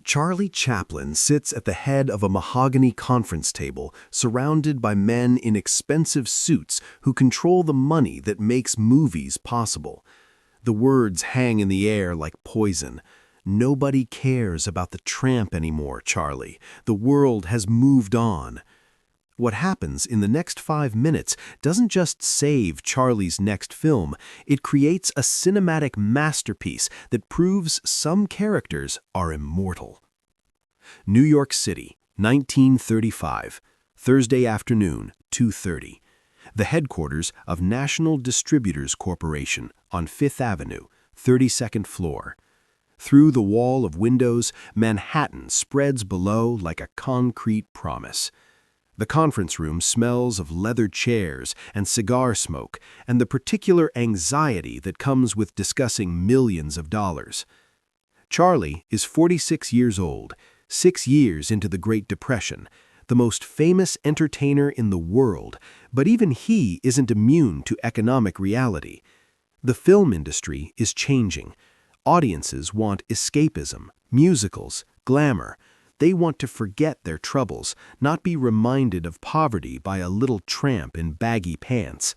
Charlie Chaplin sits at the head of a mahogany conference table surrounded by men in expensive suits who control the money that makes movies possible. The words hang in the air like poison. Nobody cares about the tramp anymore, Charlie. The world has moved on. What happens in the next 5 minutes doesn't just save Charlie's next film, it creates a cinematic masterpiece that proves some characters are immortal. New York City, 1935, Thursday afternoon, 2:30. The headquarters of National Distributors Corporation on 5th Avenue, 32nd floor. Through the wall of windows, Manhattan spreads below like a concrete promise. The conference room smells of leather chairs and cigar smoke and the particular anxiety that comes with discussing millions of dollars. Charlie is 46 years old, 6 years into the Great Depression, the most famous entertainer in the world, but even he isn't immune to economic reality. The film industry is changing. Audiences want escapism, musicals, glamour. They want to forget their troubles, not be reminded of poverty by a little tramp in baggy pants.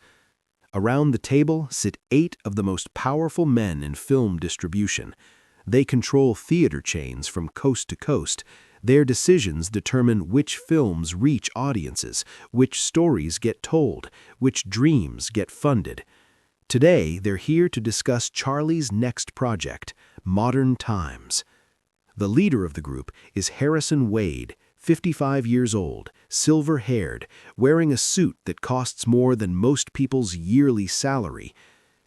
Around the table sit 8 of the most powerful men in film distribution. They control theater chains from coast to coast. Their decisions determine which films reach audiences, which stories get told, which dreams get funded. Today, they're here to discuss Charlie's next project, Modern Times. The leader of the group is Harrison Wade, 55 years old, silver-haired, wearing a suit that costs more than most people's yearly salary.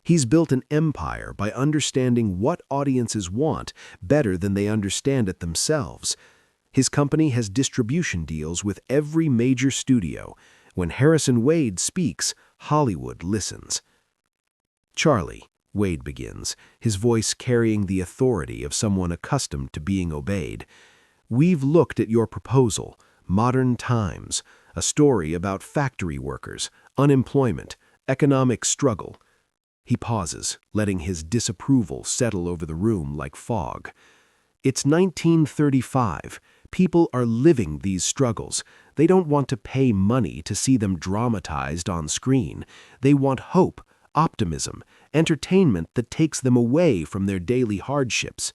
He's built an empire by understanding what audiences want better than they understand it themselves. His company has distribution deals with every major studio. When Harrison Wade speaks, Hollywood listens. Charlie, Wade begins, his voice carrying the authority of someone accustomed to being obeyed. We've looked at your proposal, Modern Times, a story about factory workers, unemployment, economic struggle. He pauses, letting his disapproval settle over the room like fog. It's 1935. People are living these struggles. They don't want to pay money to see them dramatized on screen. They want hope, optimism, entertainment that takes them away from their daily hardships.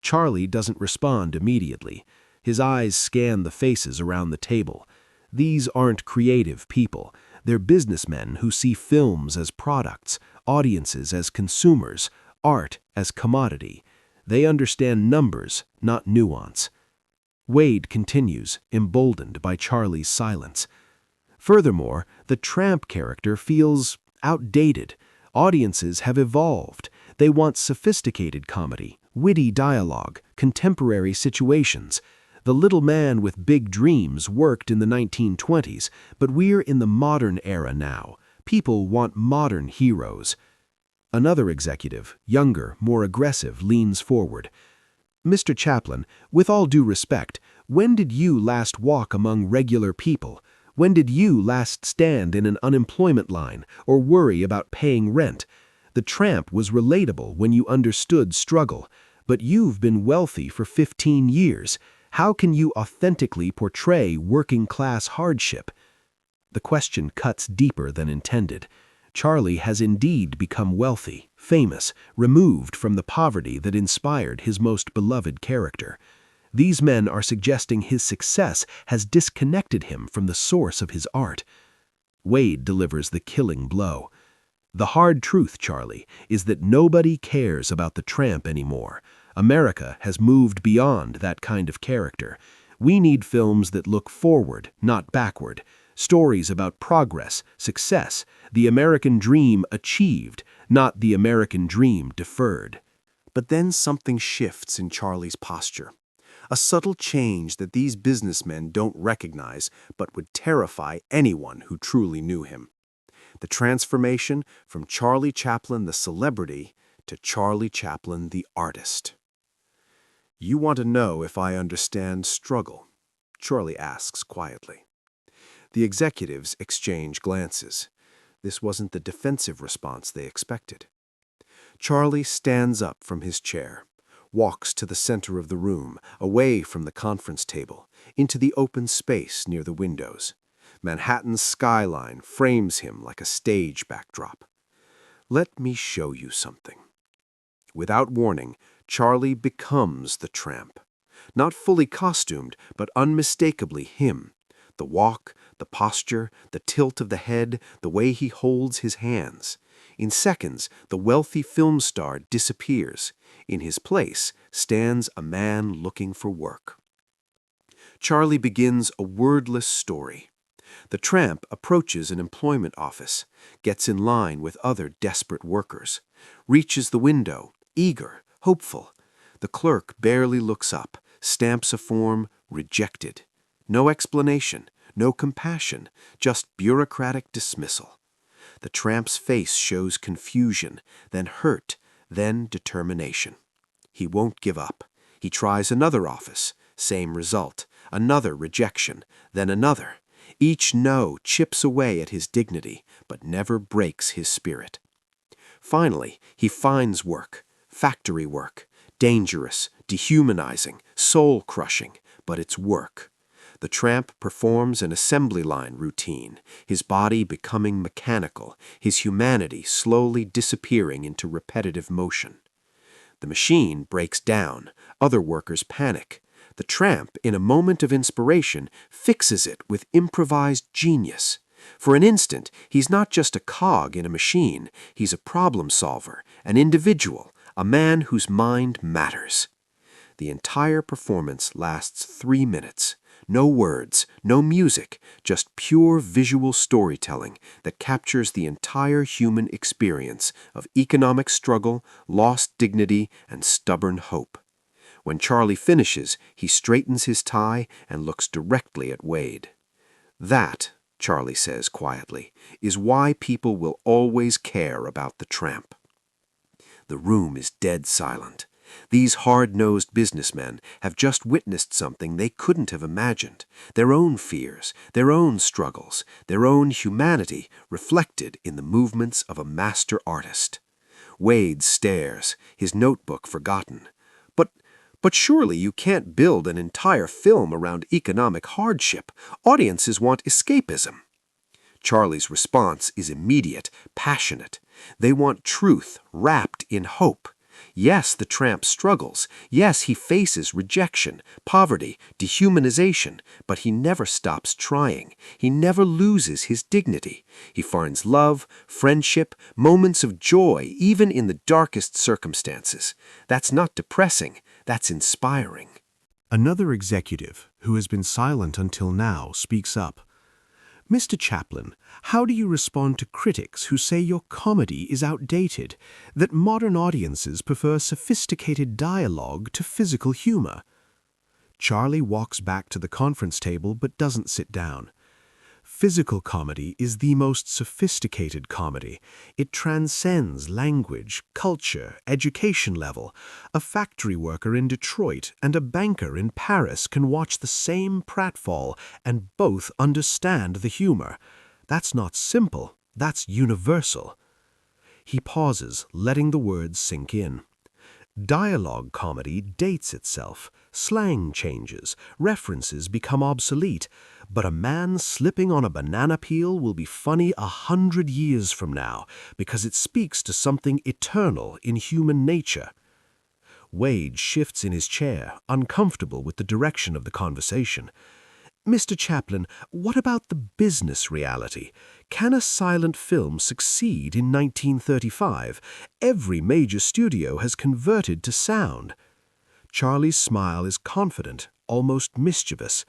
Charlie doesn't respond immediately. His eyes scan the faces around the table. These aren't creative people. They're businessmen who see films as products, audiences as consumers, art as commodity. They understand numbers, not nuance. Wade continues, emboldened by Charlie's silence. Furthermore, the Tramp character feels outdated. Audiences have evolved. They want sophisticated comedy, witty dialogue, contemporary situations. The little man with big dreams worked in the 1920s, but we're in the modern era now. People want modern heroes. Another executive, younger, more aggressive, leans forward. Mr. Chaplin, with all due respect, when did you last walk among regular people? When did you last stand in an unemployment line or worry about paying rent? The Tramp was relatable when you understood struggle, but you've been wealthy for 15 years. How can you authentically portray working-class hardship? The question cuts deeper than intended. Charlie has indeed become wealthy, famous, removed from the poverty that inspired his most beloved character. These men are suggesting his success has disconnected him from the source of his art. Wade delivers the killing blow. The hard truth, Charlie, is that nobody cares about the Tramp anymore. America has moved beyond that kind of character. We need films that look forward, not backward. Stories about progress, success, the American dream achieved, not the American dream deferred. But then something shifts in Charlie's posture. A subtle change that these businessmen don't recognize but would terrify anyone who truly knew him. The transformation from Charlie Chaplin the celebrity to Charlie Chaplin the artist. "You want to know if I understand struggle?" Charlie asks quietly. The executives exchange glances. This wasn't the defensive response they expected. Charlie stands up from his chair. walks to the center of the room, away from the conference table, into the open space near the windows. Manhattan's skyline frames him like a stage backdrop. Let me show you something. Without warning, Charlie becomes the tramp. Not fully costumed, but unmistakably him. The walk, the posture, the tilt of the head, the way he holds his hands. In seconds, the wealthy film star disappears. In his place stands a man looking for work. Charlie begins a wordless story. The tramp approaches an employment office, gets in line with other desperate workers, reaches the window, eager, hopeful. The clerk barely looks up, stamps a form, rejected. No explanation, no compassion, just bureaucratic dismissal. The tramp's face shows confusion, then hurt, then determination. He won't give up. He tries another office, same result, another rejection, then another. Each no chips away at his dignity, but never breaks his spirit. Finally, he finds work, factory work, dangerous, dehumanizing, soul-crushing, but it's work. The tramp performs an assembly line routine, his body becoming mechanical, his humanity slowly disappearing into repetitive motion. The machine breaks down, other workers panic. The tramp, in a moment of inspiration, fixes it with improvised genius. For an instant, he's not just a cog in a machine, he's a problem solver, an individual, a man whose mind matters. The entire performance lasts 3 minutes. No words, no music, just pure visual storytelling that captures the entire human experience of economic struggle, lost dignity, and stubborn hope. When Charlie finishes, he straightens his tie and looks directly at Wade. That, Charlie says quietly, is why people will always care about the tramp. The room is dead silent. These hard-nosed businessmen have just witnessed something they couldn't have imagined, their own fears, their own struggles, their own humanity reflected in the movements of a master artist. Wade stares, his notebook forgotten. But surely you can't build an entire film around economic hardship. Audiences want escapism. Charlie's response is immediate, passionate. They want truth wrapped in hope. Yes, the tramp struggles. Yes, he faces rejection, poverty, dehumanization, but he never stops trying. He never loses his dignity. He finds love, friendship, moments of joy, even in the darkest circumstances. That's not depressing. That's inspiring. Another executive, who has been silent until now, speaks up. Mr. Chaplin, how do you respond to critics who say your comedy is outdated, that modern audiences prefer sophisticated dialogue to physical humor? Charlie walks back to the conference table but doesn't sit down. Physical comedy is the most sophisticated comedy. It transcends language, culture, education level. A factory worker in Detroit and a banker in Paris can watch the same pratfall and both understand the humor. That's not simple, that's universal. He pauses, letting the words sink in. Dialogue comedy dates itself, slang changes, references become obsolete, but a man slipping on a banana peel will be funny 100 years from now because it speaks to something eternal in human nature. Wade shifts in his chair, uncomfortable with the direction of the conversation. Mr. Chaplin, what about the business reality? Can a silent film succeed in 1935? Every major studio has converted to sound. Charlie's smile is confident, almost mischievous.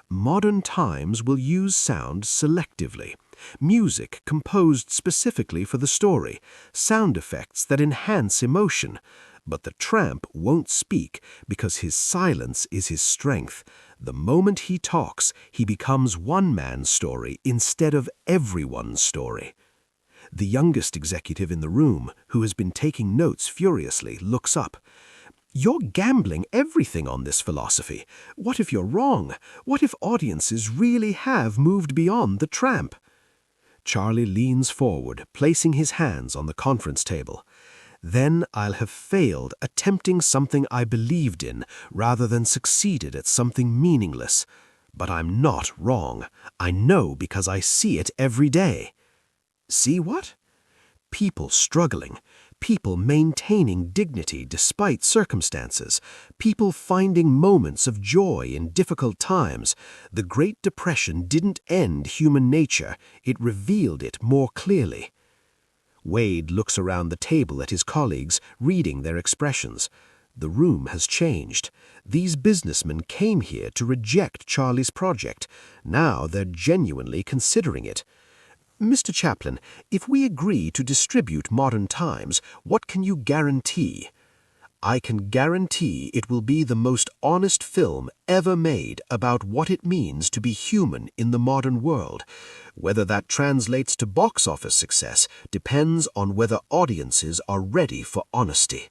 Modern times will use sound selectively. Music composed specifically for the story, sound effects that enhance emotion. But the tramp won't speak because his silence is his strength. The moment he talks, he becomes one man's story instead of everyone's story. The youngest executive in the room, who has been taking notes furiously, looks up. You're gambling everything on this philosophy. What if you're wrong? What if audiences really have moved beyond the tramp? Charlie leans forward, placing his hands on the conference table. Then I'll have failed attempting something I believed in rather than succeeded at something meaningless. But I'm not wrong. I know because I see it every day. See what? People struggling, people maintaining dignity despite circumstances, people finding moments of joy in difficult times. The Great Depression didn't end human nature, it revealed it more clearly. Wade looks around the table at his colleagues, reading their expressions. The room has changed. These businessmen came here to reject Charlie's project. Now they're genuinely considering it. Mr. Chaplin, if we agree to distribute Modern Times, what can you guarantee? I can guarantee it will be the most honest film ever made about what it means to be human in the modern world. Whether that translates to box office success depends on whether audiences are ready for honesty.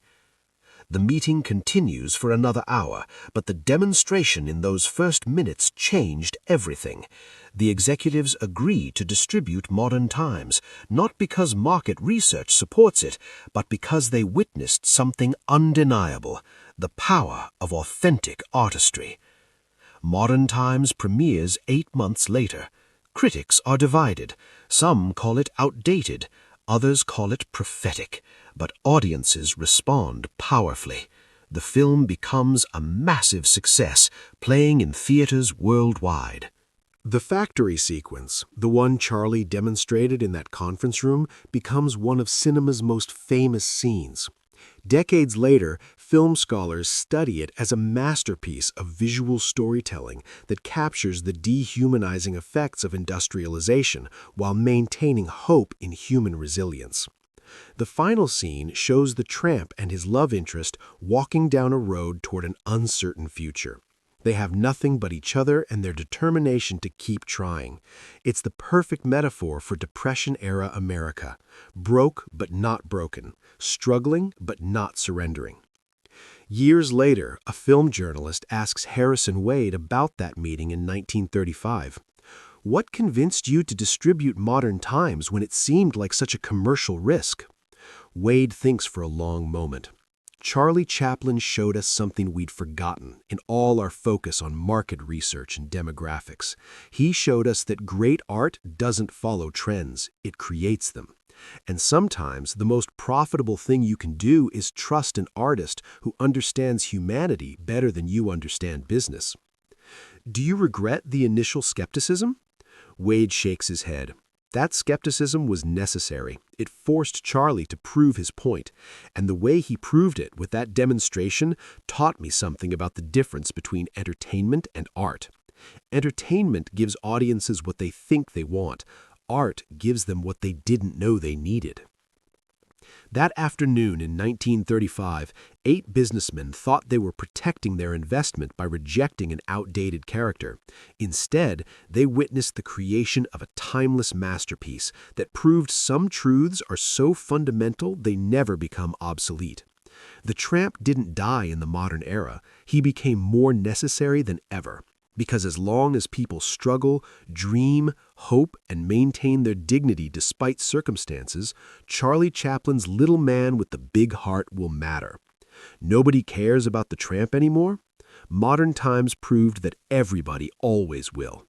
The meeting continues for another hour, but the demonstration in those first minutes changed everything. The executives agree to distribute Modern Times, not because market research supports it, but because they witnessed something undeniable, the power of authentic artistry. Modern Times premieres 8 months later. Critics are divided. Some call it outdated, others call it prophetic. But audiences respond powerfully. The film becomes a massive success, playing in theaters worldwide. The factory sequence, the one Charlie demonstrated in that conference room, becomes one of cinema's most famous scenes. Decades later, film scholars study it as a masterpiece of visual storytelling that captures the dehumanizing effects of industrialization while maintaining hope in human resilience. The final scene shows the tramp and his love interest walking down a road toward an uncertain future. They have nothing but each other and their determination to keep trying. It's the perfect metaphor for Depression-era America. Broke but not broken. Struggling but not surrendering. Years later, a film journalist asks Harrison Wade about that meeting in 1935. What convinced you to distribute Modern Times when it seemed like such a commercial risk? Wade thinks for a long moment. Charlie Chaplin showed us something we'd forgotten in all our focus on market research and demographics. He showed us that great art doesn't follow trends, it creates them. And sometimes the most profitable thing you can do is trust an artist who understands humanity better than you understand business. Do you regret the initial skepticism? Wade shakes his head. That skepticism was necessary. It forced Charlie to prove his point, and the way he proved it with that demonstration taught me something about the difference between entertainment and art. Entertainment gives audiences what they think they want. Art gives them what they didn't know they needed. That afternoon in 1935, 8 businessmen thought they were protecting their investment by rejecting an outdated character. Instead, they witnessed the creation of a timeless masterpiece that proved some truths are so fundamental they never become obsolete. The Tramp didn't die in the modern era. He became more necessary than ever. Because as long as people struggle, dream, hope, and maintain their dignity despite circumstances, Charlie Chaplin's little man with the big heart will matter. Nobody cares about the Tramp anymore? Modern Times proved that everybody always will.